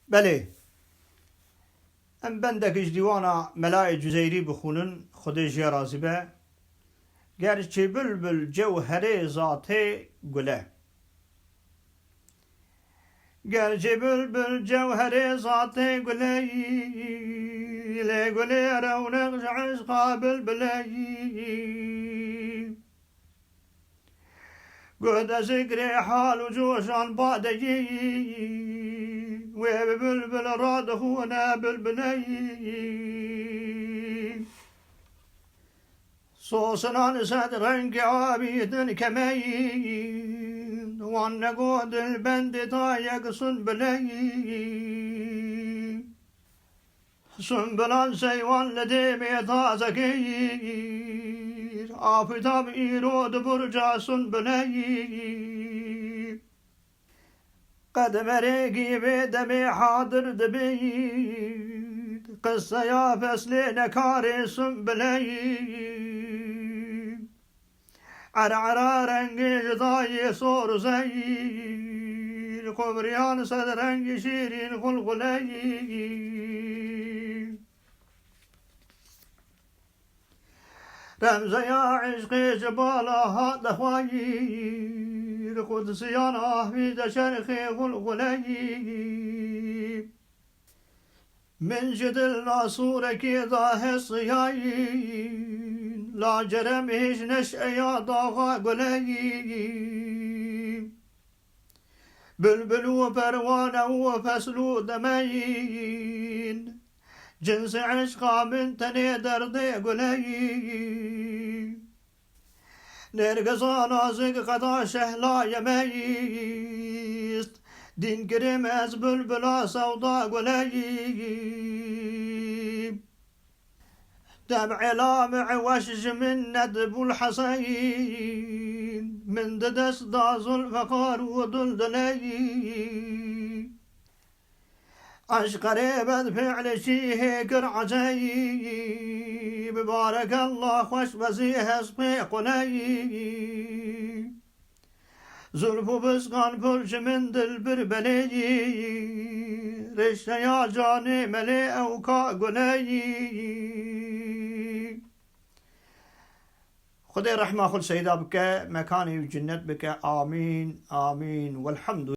بله ام بندك جديوانا ملاي جزيري بخونن خديجي رازبه گرچه بلبل جوهره ذاته گله گرچه بلبل جوهره ذاته گله لی گله رونق عشقا بلبله قد ذكر حال وجوشان بادجي وبلبل رادهونا بلبلي صوصنا نسد رنق عابيد كمين والنقود البند طايق سنبلي سنبلان سيوان لديمي تازكير آفتاب إيرود برجا سنبلي قد مريقي بدمي حاضر دبيد قصة يا فسلي نكاري سنبلي عرعرا رنگی جدای سور زیر قمریان صد رنگ شیرین غلغلی رمزه یا عشق جبالها دخوایر قدسیان آهوید شرخ غلغلی من جدل ناصورك ضاه الصياين لا جرم هيش نشأ يا ضاغا قلي بلبل وبروانة وفسلو دمين جنس عشقا من تني دردي قلي نرقصا نازق قضا شهلا يميست دين كريم از بلبلا سودا قليب دمع لامع وشج من ندب الحصين من ددس داز الفقار ودلدلي عشق قريبة فعل شي هيك عجيب بارك الله خوش وزيه اسبي قليب زلف بسقان فرش من دل بربلي رشة يا جاني ملي أو قلي خدي رحمة خل سيدا بك مكاني وجنت بك آمين آمين والحمد